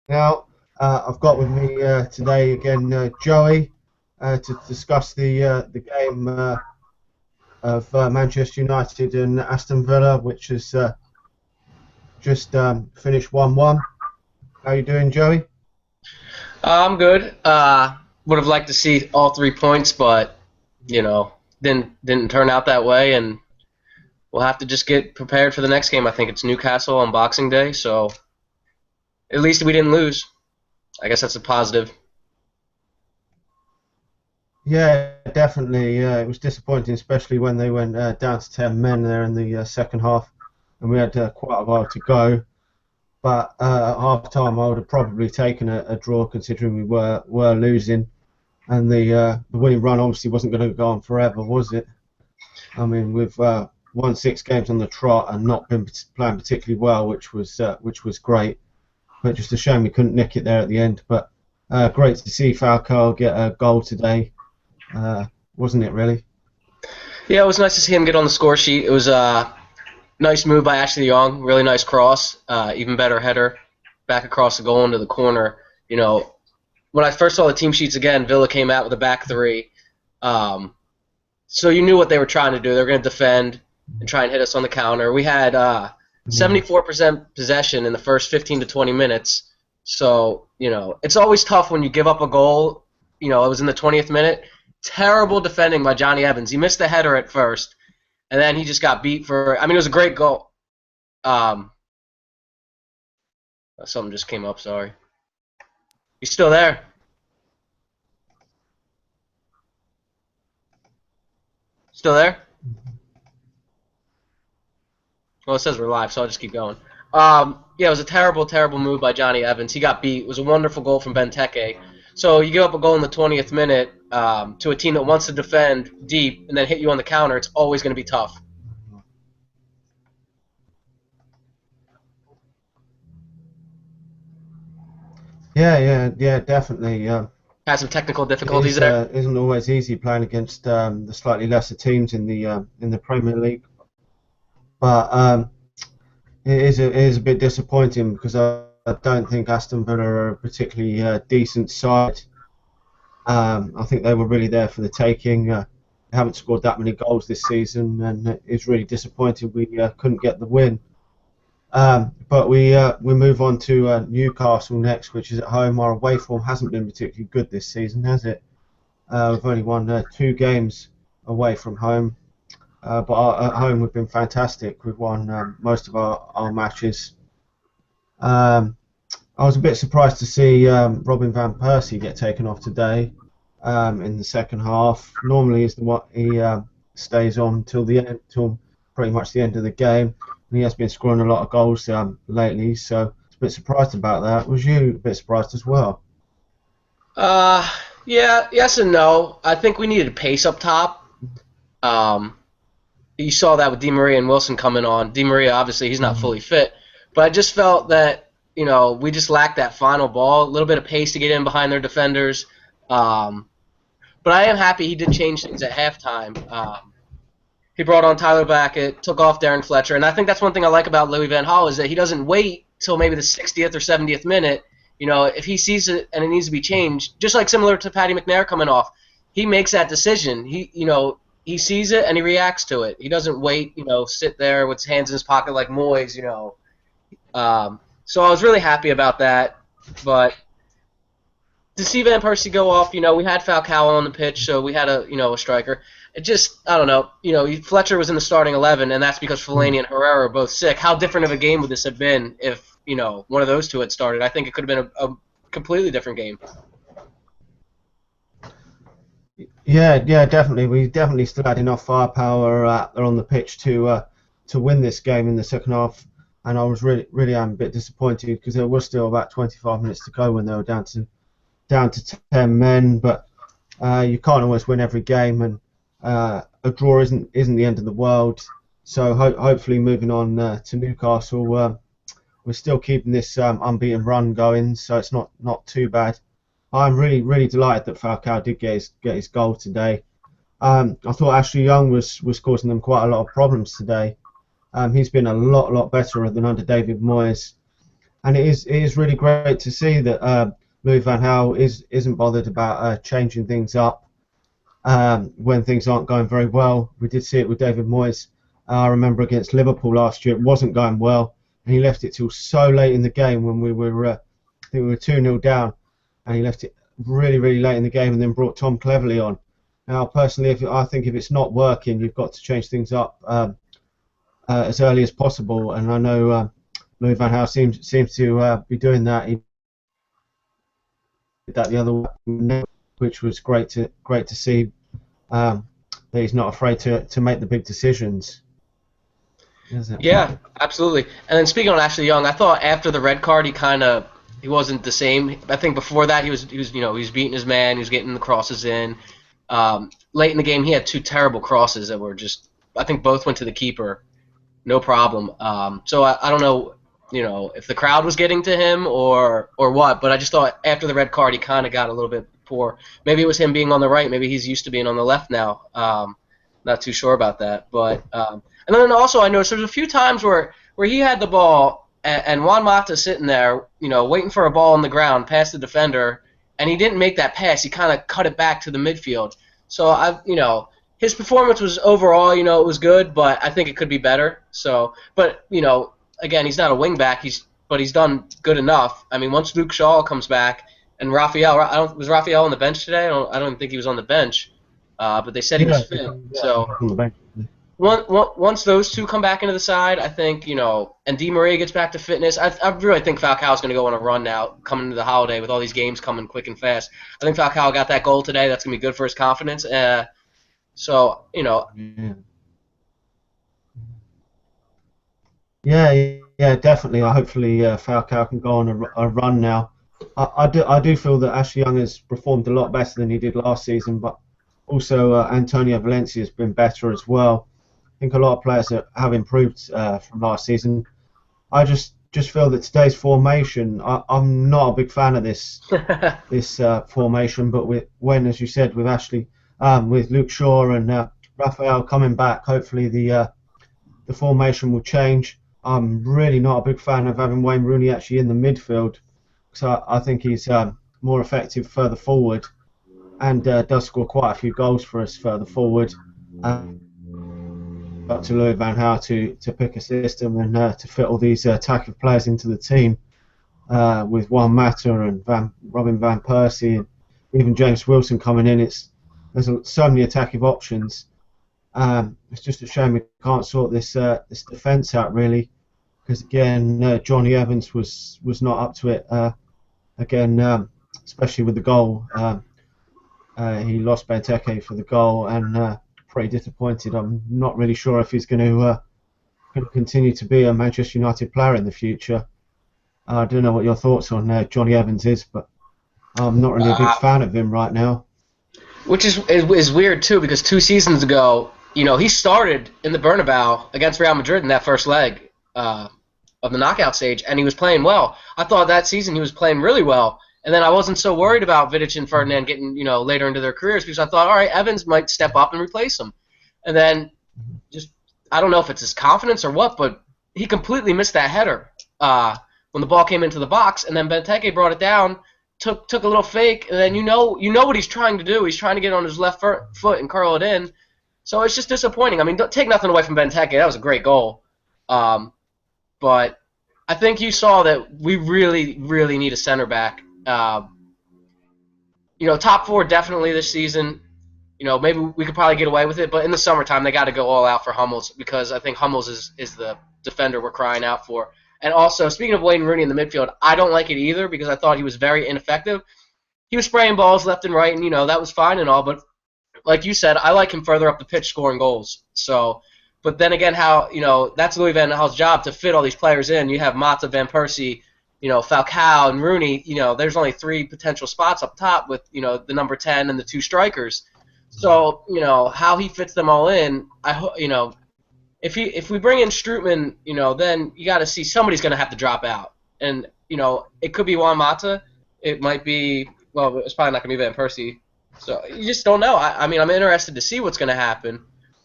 Now, I've got with me today again Joey to discuss the game of Manchester United and Aston Villa, which has just finished 1-1. How you doing, Joey? I'm good. Would have liked to see all 3 points, but you know, didn't turn out that way, and we'll have to just get prepared for the next game. I think it's Newcastle on Boxing Day, so at least we didn't lose. I guess that's a positive. Yeah, definitely. It was disappointing, especially when they went down to 10 men there in the second half, and we had quite a while to go. But at half time, I would have probably taken a draw, considering we were losing. And the winning run obviously wasn't going to go on forever, was it? I mean, we've won 6 games on the trot and not been playing particularly well, which was great. But just a shame we couldn't nick it there at the end. But great to see Falcao get a goal today, wasn't it? Really? Yeah, it was nice to see him get on the score sheet. It was a nice move by Ashley Young. Really nice cross. Even better header back across the goal into the corner. You know, when I first saw the team sheets again, Villa came out with a back three. Um, So you knew what they were trying to do. They were going to defend and try and hit us on the counter. We had Yeah. 74% possession in the first 15 to 20 minutes. So, it's always tough when you give up a goal. It was in the 20th minute. Terrible defending by Johnny Evans. He missed the header at first, and then he just got beat for. I mean, it was a great goal. Um, Something just came up. Sorry. You still there? Still there? Well, it says we're live, so I'll just keep going. Yeah, it was a terrible, terrible move by Johnny Evans. He got beat. It was a wonderful goal from Benteke. So you give up a goal in the 20th minute to a team that wants to defend deep and then hit you on the counter. It's always going to be tough. Yeah, definitely. Had some technical It difficulties is there. isn't always easy playing against the slightly lesser teams in the Premier League, but it is a bit disappointing because I don't think Aston Villa are a particularly decent side. I think they were really there for the taking. They haven't scored that many goals this season, and it's really disappointing we couldn't get the win. But we move on to Newcastle next, which is at home. Our away form hasn't been particularly good this season, has it? We've only won 2 games away from home, but at home we've been fantastic. We've won most of our matches. Um, I was a bit surprised to see Robin van Persie get taken off today in the second half. Normally, he's the what he stays on till the end, till pretty much the end of the game. And he has been scoring a lot of goals lately, so I was a bit surprised about that. Was you a bit surprised as well? Uh, yeah, yes and no. I think we needed pace up top. Um, you saw that with Di Maria and Wilson coming on. Di Maria, obviously, he's not Mm. fully fit, but I just felt that we just lacked that final ball, a little bit of pace to get in behind their defenders. Um, but I am happy he did change things at halftime. He brought on Tyler Backett, took off Darren Fletcher, and I think that's one thing I like about Louis Van Gaal is that he doesn't wait till maybe the 60th or 70th minute. If he sees it and it needs to be changed, just like similar to Patty McNair coming off, he makes that decision. He sees it and he reacts to it. He doesn't wait, sit there with his hands in his pocket like Moyes. So I was really happy about that. But to see Van Persie go off, we had Falcao on the pitch, so we had a striker. It just, I don't know. Fletcher was in the starting 11, and that's because Mm. Fellaini and Herrera are both sick. How different of a game would this have been if one of those two had started? I think it could have been a completely different game. Yeah, definitely. We definitely still had enough firepower there on the pitch to win this game in the second half, and I was really am a bit disappointed because there was still about 25 minutes to go when they were down to 10 men. But you can't always win every game, and a draw isn't the end of the world. So hopefully, moving on to Newcastle, we're still keeping this unbeaten run going, so it's not too bad. I'm really delighted that Falcao did get his goal today. I thought Ashley Young was causing them quite a lot of problems today. He's been a lot better than under David Moyes. And it is really great to see that Louis van Gaal isn't bothered about changing things up when things aren't going very well. We did see it with David Moyes. I remember against Liverpool last year, it wasn't going well, and he left it till so late in the game when we were, I think we were 2-0 down, and he left it really, really late in the game, and then brought Tom Cleverley on. Now, personally, I think if it's not working, you've got to change things up as early as possible, and I know Louis van Gaal seems to be doing that. He did that the other way, which was great to see that he's not afraid to make the big decisions. Yeah, absolutely. And then speaking on Ashley Young, I thought after the red card he wasn't the same. I think before that he was beating his man, he was getting the crosses in. Late in the game he had two terrible crosses that were just, I think both went to the keeper, no problem. So I don't know, if the crowd was getting to him or what, but I just thought after the red card he kind of got a little bit poor. Maybe it was him being on the right, maybe he's used to being on the left now. Not too sure about that, but and then also I noticed there's a few times where he had the ball and Juan Mata sitting there, waiting for a ball on the ground past the defender, and he didn't make that pass. He kind of cut it back to the midfield. So his performance was overall, it was good, but I think it could be better. So, but again, he's not a wing back. But he's done good enough. I mean, once Luke Shaw comes back and Raphael, was Raphael on the bench today? I don't even think he was on the bench, but they said he was fit. So. Once those two come back into the side, I think, and Di Maria gets back to fitness, I really think Falcao's going to go on a run now, coming into the holiday with all these games coming quick and fast. I think Falcao got that goal today. That's going to be good for his confidence. So. Yeah, definitely. Hopefully Falcao can go on a run now. I do feel that Ashley Young has performed a lot better than he did last season, but also Antonio Valencia has been better as well. I think a lot of players have improved from last season. I just feel that today's formation, I'm not a big fan of this formation, but as you said, with Ashley, with Luke Shaw and Raphael coming back, hopefully the formation will change. I'm really not a big fan of having Wayne Rooney actually in the midfield, so I think he's more effective further forward and does score quite a few goals for us further forward. Up to Louis van Gaal to pick a system and to fit all these attacking players into the team with Juan Mata and Robin Van Persie and even James Wilson coming in. There's so many attacking options. It's just a shame we can't sort this defence out really, because again Johnny Evans was not up to it again, especially with the goal. He lost Benteke for the goal and. Pretty disappointed. I'm not really sure if he's going to continue to be a Manchester United player in the future. I don't know what your thoughts on Johnny Evans is, but I'm not really a big fan of him right now. Which is weird too, because 2 seasons ago, he started in the Bernabeu against Real Madrid in that first leg of the knockout stage, and he was playing well. I thought that season he was playing really well. And then I wasn't so worried about Vidic and Ferdinand getting, later into their careers, because I thought, all right, Evans might step up and replace him. And then I don't know if it's his confidence or what, but he completely missed that header when the ball came into the box, and then Benteke brought it down, took a little fake, and then you know what he's trying to do. He's trying to get on his left foot and curl it in. So it's just disappointing. I mean, don't take nothing away from Benteke. That was a great goal. But I think you saw that we really, really need a center back. Top 4 definitely this season. Maybe we could probably get away with it, but in the summertime they got to go all out for Hummels, because I think Hummels is the defender we're crying out for. And also, speaking of Wayne Rooney in the midfield, I don't like it either, because I thought he was very ineffective. He was spraying balls left and right, and that was fine and all, but like you said, I like him further up the pitch scoring goals. So, but then again, that's Louis van Gaal's job to fit all these players in. You have Mata, Van Persie, Falcao and Rooney. There's only 3 potential spots up top with the number 10 and the 2 strikers. So how he fits them all in, if we bring in Strootman, then you got to see somebody's going to have to drop out, and it could be Juan Mata, it might be, well, it's probably not going to be Van Persie. So you just don't know. I mean, I'm interested to see what's going to happen,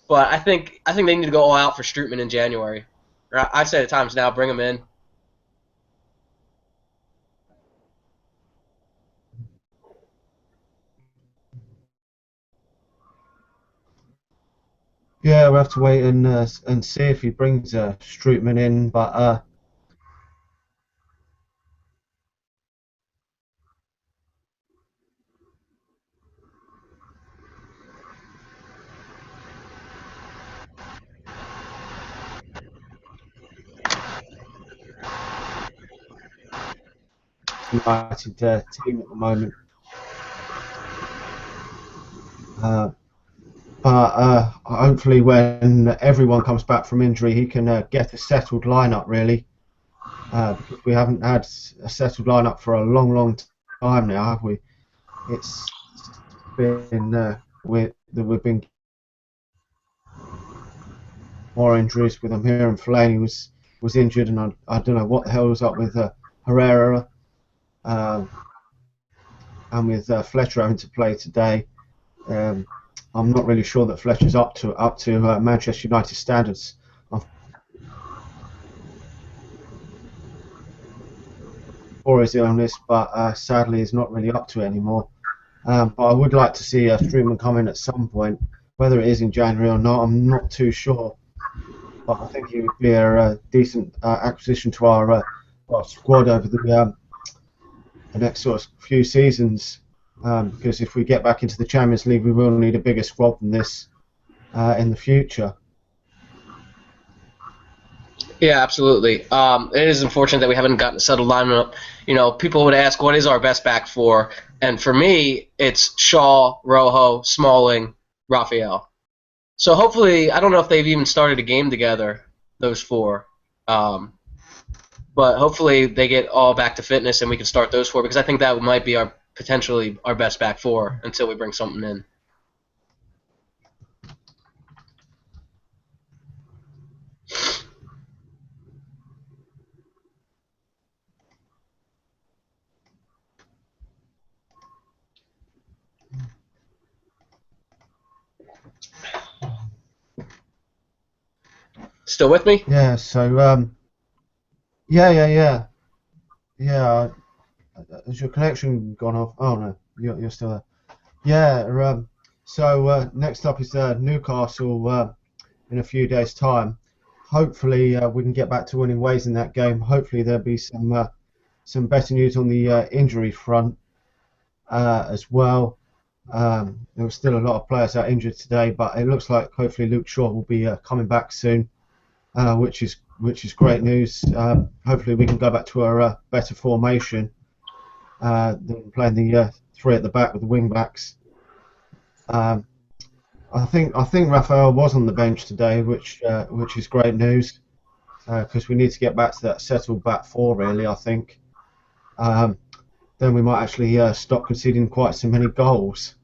but I think they need to go all out for Strootman in January. I've said at times now, bring him in. Yeah, we'll have to wait and see if he brings Strootman in, but United team at the moment. Uh, but hopefully, when everyone comes back from injury, he can get a settled lineup really, because we haven't had a settled lineup for a long time now, have we? It's been we've been more injuries with him here, and Fellaini was injured, and I don't know what the hell was up with Herrera, um, and with Fletcher having to play today. Um, I'm not really sure that Fletcher's up to Manchester United standards for his illness, but sadly he's not really up to it anymore. But I would like to see Strootman come in at some point. Whether it is in January or not, I'm not too sure. But I think he would be a decent acquisition to our squad over the next sort of few seasons. Because if we get back into the Champions League, we will need a bigger squad than this in the future. Yeah, absolutely. It is unfortunate that we haven't gotten a settled lineup. You know, people would ask, what is our best back four? And for me, it's Shaw, Rojo, Smalling, Raphael. So hopefully, I don't know if they've even started a game together, those four. But hopefully they get all back to fitness and we can start those four, because I think that might be potentially our best back four until we bring something in. Still with me? Yeah. So yeah. Has your connection gone off? Oh no, you're still there. Yeah. So next up is Newcastle in a few days' time. Hopefully we can get back to winning ways in that game. Hopefully there'll be some better news on the injury front as well. There were still a lot of players out injured today, but it looks like hopefully Luke Shaw will be coming back soon, which is great news. Hopefully we can go back to our better formation than playing the three at the back with the wing backs. I think Raphael was on the bench today, which is great news, because we need to get back to that settled back four really. I think then we might actually stop conceding quite so many goals.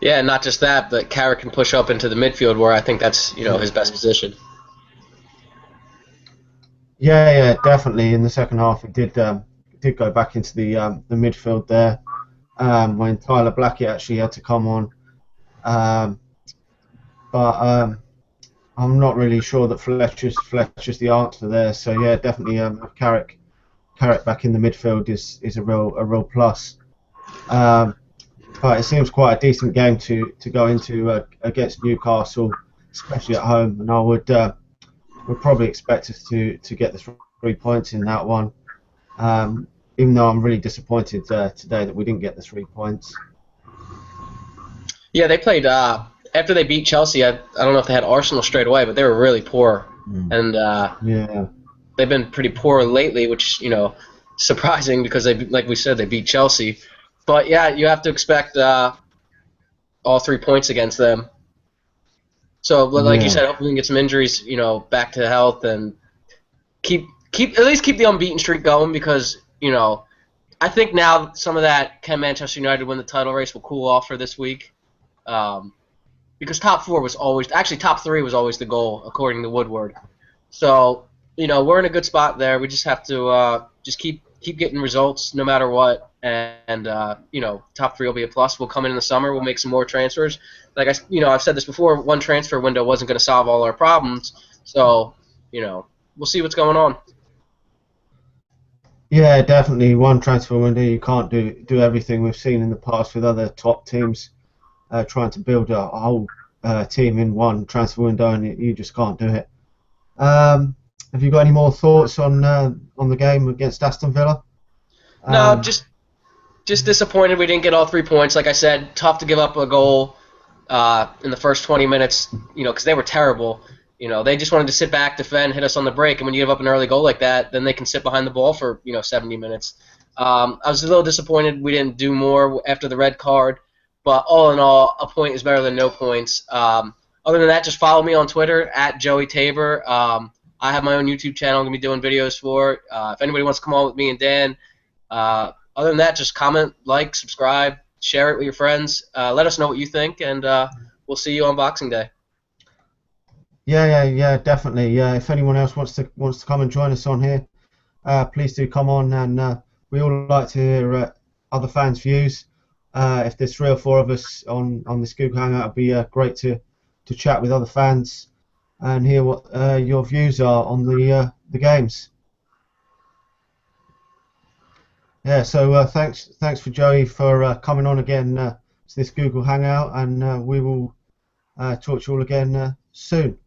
Yeah, not just that, but Carrick can push up into the midfield, where I think that's his best position. Yeah, definitely. In the second half, he did go back into the midfield there when Tyler Blackett actually had to come on. But I'm not really sure that Fletcher's the answer there. So yeah, definitely Carrick back in the midfield is a real plus. But it seems quite a decent game to go into against Newcastle, especially at home, and I would probably expect us to get the 3 points in that one. Even though I'm really disappointed today that we didn't get the 3 points. Yeah, they played after they beat Chelsea. I don't know if they had Arsenal straight away, but they were really poor, and yeah, they've been pretty poor lately, which surprising because like we said, they beat Chelsea. But yeah, you have to expect all 3 points against them. So, like you said, hopefully we can get some injuries, back to health and keep at least keep the unbeaten streak going, because I think now some of that can Manchester United win the title race will cool off for this week, because top three was always the goal according to Woodward. So we're in a good spot there. We just have to just keep getting results no matter what, and top three will be a plus. We'll come in the summer. We'll make some more transfers. Like I've said this before. One transfer window wasn't going to solve all our problems. So we'll see what's going on. Yeah, definitely. One transfer window, you can't do everything. We've seen in the past with other top teams trying to build a team in one transfer window, and you just can't do it. Have you got any more thoughts on the game against Aston Villa? No, just disappointed we didn't get all 3 points. Like I said, tough to give up a goal in the first 20 minutes, because they were terrible. They just wanted to sit back, defend, hit us on the break, and when you give up an early goal like that, then they can sit behind the ball for 70 minutes. I was a little disappointed we didn't do more after the red card, but all in all, a point is better than no points. Other than that, just follow me on Twitter at Joey Tabor. I have my own YouTube channel I'm going to be doing videos for. If anybody wants to come on with me and Dan, other than that, just comment, like, subscribe, share it with your friends. Let us know what you think, and we'll see you on Boxing Day. Yeah, definitely. Yeah, if anyone else wants to come and join us on here, please do come on, and we all like to hear other fans' views. If there's 3 or 4 of us on this Google Hangout, it'd be great to chat with other fans and hear what your views are on the games. Yeah, so thanks for Joey for coming on again to this Google Hangout, and we will talk to you all again soon.